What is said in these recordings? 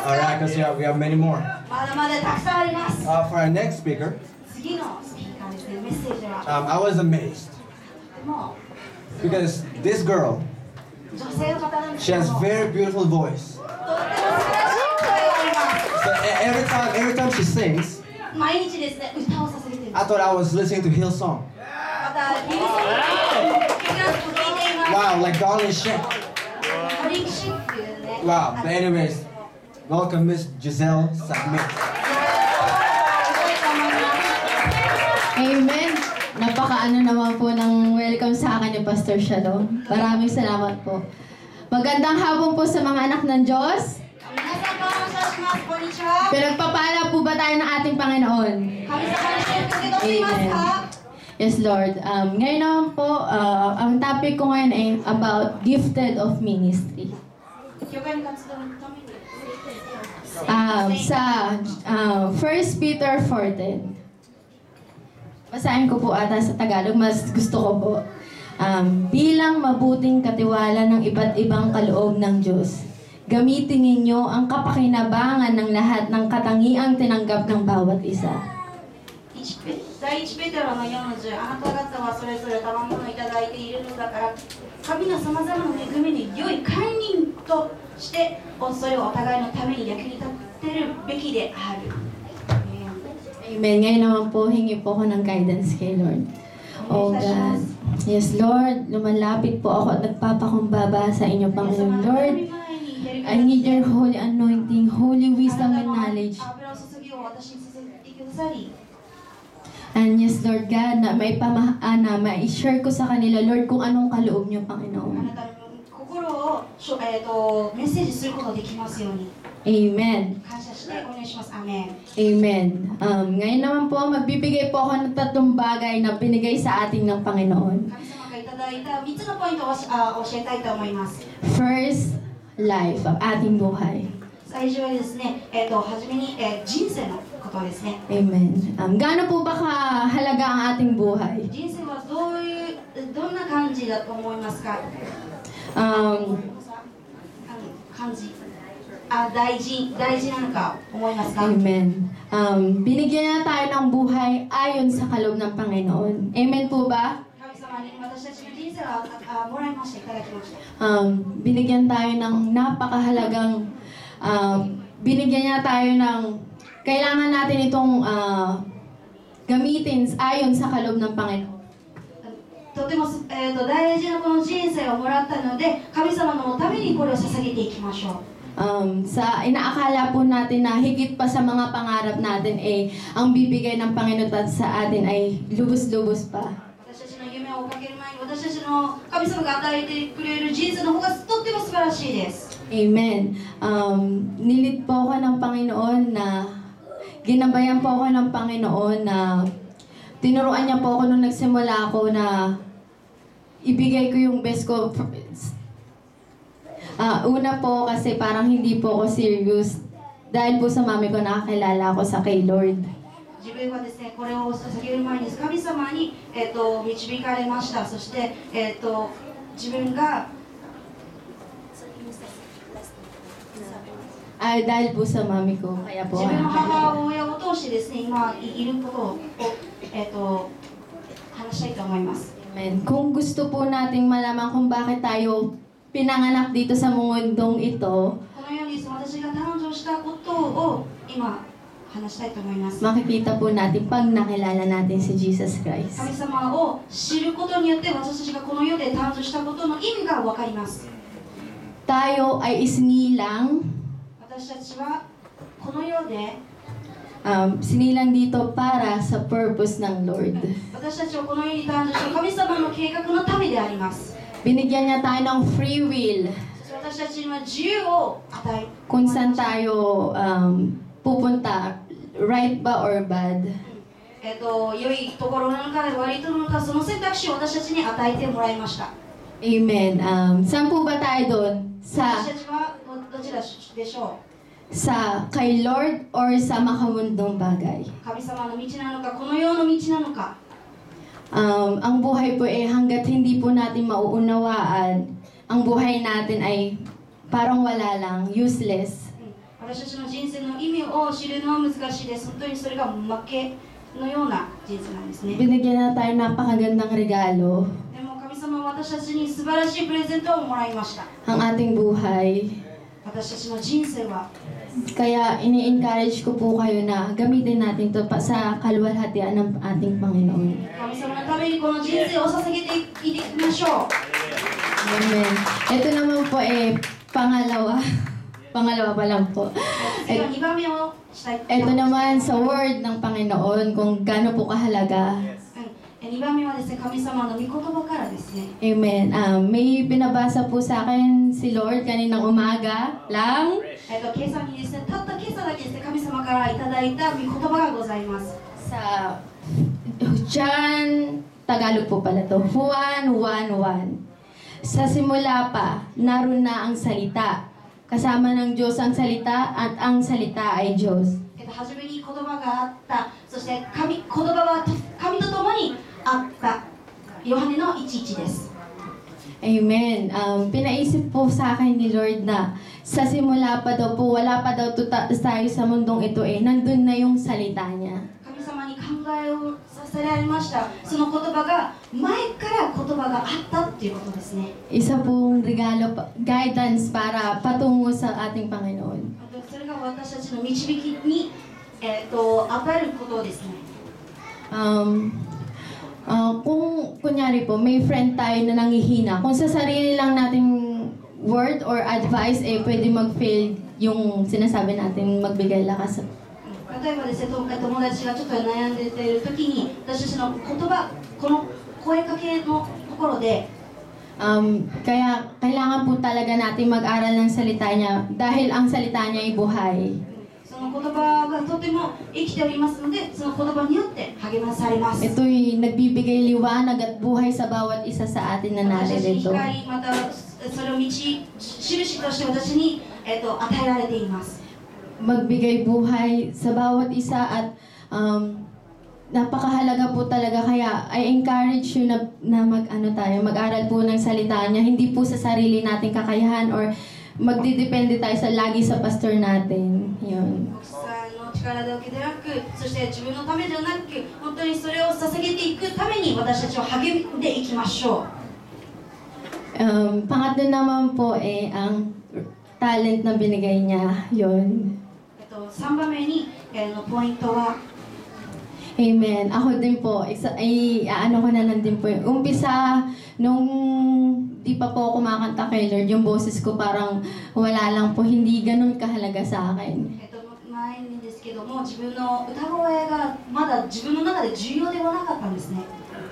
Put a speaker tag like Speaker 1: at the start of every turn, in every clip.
Speaker 1: All right, because we have many more.
Speaker 2: まだまだたくさんあります。
Speaker 1: For our next speaker,
Speaker 2: 次のスピーカーですね、メッセージは。
Speaker 1: I was amazed
Speaker 2: も
Speaker 1: because this girl,
Speaker 2: う女性の方なんです
Speaker 1: she
Speaker 2: けど
Speaker 1: has
Speaker 2: も、
Speaker 1: very beautiful voice.
Speaker 2: とっても素晴らしい声がありま
Speaker 1: So every time she sings,
Speaker 2: す。毎日ですね、歌をさせていた
Speaker 1: I
Speaker 2: だき
Speaker 1: thought I was listening to Hillsong.
Speaker 2: また、リリソンの曲が聞いています。
Speaker 1: Wow, like Darling Shep.
Speaker 2: トリックシックいうね。
Speaker 1: Wow. But anyways, welcome Miss Giselle Sagmit.
Speaker 3: Amen. Napakaano naman po ng welcome sa akin ni Pastor Shalom. Maraming salamat po. Magandang hapon po sa mga anak ng Diyos.
Speaker 2: 皆さん、こんにちは。こんにちは。
Speaker 3: Pinagpapala po ba tayo ng ating Panginoon?
Speaker 2: 神様に祝福受け取っていますか？
Speaker 3: Yes, Lord. Ngayon naman po, ang topic ko ngayon ay about gifted of ministry.
Speaker 2: 教会の活動のために。
Speaker 3: Sa 1 Peter 4:10. Basahin ko po ata sa Tagalog, mas gusto ko po. Bilang mabuting katiwala ng iba't ibang kaloob ng Diyos, gamitin ninyo ang kapakinabangan ng lahat ng katangiang tinanggap ng bawat isa.
Speaker 2: 第一ペテロの40、あなた方はそれぞれ賜物をいただいているのだから、神のさまざまな恵みに良い管理としてそれをお互いのために役に立てるべきである。
Speaker 3: Amen. Ngayon naman po, hingi po ako ng guidance kay Lord. Oh God. Yes, Lord. Lumalapit po ako at nagpapakumbaba sa inyo, Panginoon. Lord, I need your holy anointing, holy wisdom and knowledge. And yes, Lord God, na ma-share ko sa kanila, Lord, kung anong kaloob niyo, Panginoon.
Speaker 2: 心をメッセージすることができますように。
Speaker 3: Amen.
Speaker 2: 感謝してお願いします。アメン。
Speaker 3: Amen. Ngayon naman po, magbibigay po ako ng 3 bagay na binigay sa ating ng Panginoon.
Speaker 2: 神様がいただいた3つのポイントを教えたいと思います。
Speaker 3: First, life, ang ating buhay.
Speaker 2: 最初はですね、はじめに、人生のことですね。
Speaker 3: Amen. Gaano po ba kahalaga ang ating buhay?
Speaker 2: 人生はどんな感じだと思いますか？ 感じ。大事なのか思いますか？
Speaker 3: Amen. Binigyan na tayo ng buhay ayon sa kaloob ng Panginoon. Amen po ba?
Speaker 2: 神様に私たちの人生はもらいました、いただきました。
Speaker 3: Binigyan tayo ng napakahalagang, binigyan niya tayo ng, kailangan natin itong gamitin ayon sa kaloob ng Panginoon.
Speaker 2: とても、大事なこの人生をもらったので、神様のためにこれを捧げていきましょう。
Speaker 3: Sa inaakala po natin na higit pa sa mga pangarap natin ang bibigay ng Panginoon sa atin ay lubos-lubos pa.
Speaker 2: 私たちの夢を追っかける前に私たちの神様が与えてくれる人生の方がとっても素晴らしいです。
Speaker 3: Amen. Nilit po ako ng Panginoon na, ginabayan po ako ng Panginoon na, tinuruan niya po ako nung nagsimula ako na ibigay ko yung best ko. Una po kasi parang hindi po ako serious dahil po sa mami ko nakakilala ako sa kay Lord.
Speaker 2: 自分はですね、これを捧げる前に神様に、導かれました。そして、自分が
Speaker 3: dahil po sa mami ko, kaya po
Speaker 2: 自分の母親を通してですね、今いることを、話したいと思います。
Speaker 3: Amen. Kung gusto po nating malaman kung bakit tayo pinanganak dito sa mundong ito,
Speaker 2: このように私が誕生したことを今話したいと思います。
Speaker 3: makikita po natin pag nakilala natin si Jesus Christ.
Speaker 2: 神様を知ることによって私たちがこの世で誕生したことの意味が分かります。
Speaker 3: Tayo ay isinilang,
Speaker 2: 私たちはこの世で
Speaker 3: sinilang dito para sa purpose ng Lord.
Speaker 2: 私たちはこの世に誕生した神様の計画のためであります。
Speaker 3: Binigyan niya tayo ng free will
Speaker 2: そして私たちには自由を与え、
Speaker 3: kung saan tayo pupunta, right ba or bad.
Speaker 2: 良いところなのか悪いところなのか、その選択肢を私たちに与えてもらいました。
Speaker 3: Amen. Saan po ba tayo doon?
Speaker 2: 私たちはどちらでしょう？
Speaker 3: Sa kay Lord or sa makamundong bagay?
Speaker 2: 神様の道なのか、この世の道なのか。
Speaker 3: Ang buhay po hanggat hindi po natin mauunawaan, ang buhay natin ay parang wala lang, useless.
Speaker 2: 私たちの人生の意味を知るのは難しいです。本当にそれが負けのような人生なんですね。
Speaker 3: Binigyan na tayo napakagandang regalo,
Speaker 2: でも神様は私たちに素晴らしいプレゼントをもらいました。
Speaker 3: ang ating buhay.
Speaker 2: 私たちの人生は
Speaker 3: Kaya ini-encourage ko po kayo na gamitin natin to sa kaluwalhatian ng ating Panginoon.
Speaker 2: 神様のためにこの人生を捧げていきましょう。
Speaker 3: Amen. Ito naman po pangalawa. Pangalawa pa lang po.
Speaker 2: 次は2番目をしたいと思い
Speaker 3: Ito
Speaker 2: ます。
Speaker 3: naman sa word ng Panginoon kung gaano po kahalaga.
Speaker 2: 2番目はですね、神様の御言葉からですね。
Speaker 3: Amen. May binabasa po sa akin si Lord kaninang umaga lang.
Speaker 2: 今朝にですね、たった今朝だけですね、神様からいただいた御言葉がございます。
Speaker 3: Sa John, Tagalog po pala to, Juan 1:1. Sa simula pa, naroon na ang salita. Kasama ng Diyos ang salita at ang salita ay Diyos.
Speaker 2: 初めに言葉があった、そして言葉は神と共にあった。ヨハネの 1:1 です。
Speaker 3: Amen. Pinaisip po sa akin ni Lord na sa simula pa daw po, wala pa daw tayo sa mundong ito nandun na yung salita niya.
Speaker 2: 神様に考えをさせられました。その言葉が前から言葉があったっていうことですね。
Speaker 3: Isa pong regalo, guidance para patungo sa ating Panginoon.
Speaker 2: それが私たちの導きに、与えることですね。
Speaker 3: Kung kunyari po, may friend tayo na nangihina, kung sa sarili lang nating word or advice, pwede mag-fail yung sinasabi natin magbigay lakas.
Speaker 2: 例えばですね、友達がちょっと悩んでいる時に、私たちの言葉、この声かけのところで、
Speaker 3: Kaya kailangan po talaga natin mag-aral ng salita niya dahil ang salita niya ay buhay.
Speaker 2: その言葉がとても生きておりますので、その言葉によって励まされます。
Speaker 3: Ito'y nagbibigay liwanag at buhay sa bawat isa sa atin na
Speaker 2: 私たちに
Speaker 3: naririto.
Speaker 2: 光、またそれを印として私に、与えられています。
Speaker 3: Magbigay buhay sa bawat isa at napakahalaga po talaga. Kaya I encourage you na mag-aral po ng salita niya. Hindi po sa sarili nating kakayahan or magdidepende tayo lagi sa pastor natin. Yun.
Speaker 2: 牧師さんの力だけでなく、そして自分のためではなく、本当にそれを捧げていくために私たちを励んでいきましょう。
Speaker 3: Pangatlo naman po ang talent na binigay niya. Yun.
Speaker 2: 3番目に、ポイントは、
Speaker 3: Amen. Ako din po, ano ko na lang din po yung umpisa, nung di pa po ako kumakanta kay Lord, yung boses ko parang wala lang po, hindi ganun kahalaga sa akin.
Speaker 2: 前にですけども、自分の歌声がまだ自分の中で重要ではなかったんですね。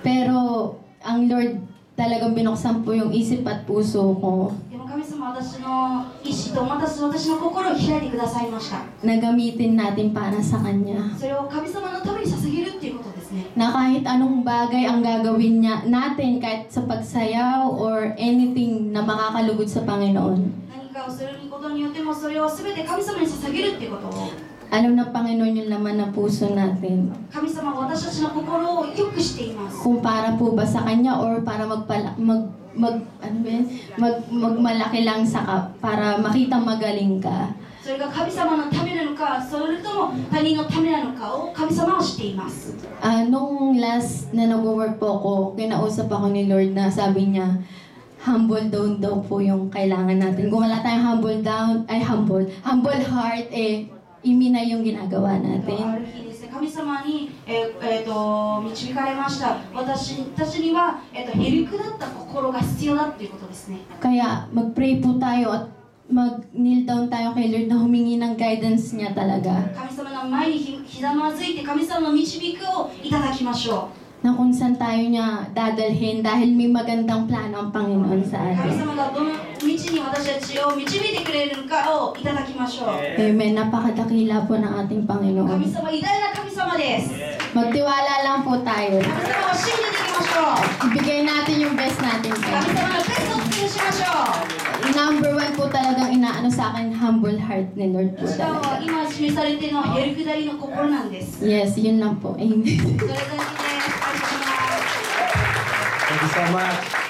Speaker 3: Pero ang Lord talagang binuksan po yung isip at puso ko.
Speaker 2: でも神様は私の意志と私の心を開いてくださいました。
Speaker 3: Na gamitin natin para sa Kanya.
Speaker 2: それを神様のために捧げるっていうことですね。
Speaker 3: Na kahit anong bagay ang gagawin natin, kahit sa pagsayaw or anything na makakalugod sa Panginoon.
Speaker 2: 何かをすることによってもそれを全て神様に捧げるっていうことを、
Speaker 3: Alam ng Panginoon yung laman ng puso natin.
Speaker 2: 神様は私たちの心をよくしています。
Speaker 3: Kung para po ba sa Kanya or para magmalaki lang para makita magaling ka.
Speaker 2: それが神様のためなのか、それとも他人のためなのかを神様は知っています。
Speaker 3: Nung last na nag-work po ako, kinausap ako ni Lord na sabi niya, humble down daw po yung kailangan natin. Kung wala tayong humble heart, imi na yung ginagawa
Speaker 2: あ
Speaker 3: natin.
Speaker 2: る日ですね、神様に、導かれました。私たちには、へりくだった心が必要だっていうことですね。
Speaker 3: Kaya mag-pray po tayo at mag-kneel down tayo kay Lord na humingi ng guidance niya talaga.
Speaker 2: 神様の前にひざまずいて神様の導くをいただきましょう。
Speaker 3: Na kung saan tayo niya dadalhin dahil may magandang plano ang Panginoon sa
Speaker 2: 神
Speaker 3: atin.
Speaker 2: 様がどの道に私たちを導いてくれるのかをいただきましょう。
Speaker 3: Amen. Napakadakila po ng ating
Speaker 2: 神
Speaker 3: Panginoon.
Speaker 2: 様、偉大な神様です。
Speaker 3: Magtiwala lang po tayo.
Speaker 2: 神様を信じていきましょう。
Speaker 3: Ibigay natin yung best natin.
Speaker 2: 神様のベストを尽くしましょう。
Speaker 3: Number 1 po talagang inaano sa akin, humble heart ni Lord po
Speaker 2: しかも
Speaker 3: talaga.
Speaker 2: 今示されているのはへりくだりの心なんです。
Speaker 3: Yes, yun lang po. Amen.
Speaker 2: それだけで、感謝します。
Speaker 1: Thank you so much.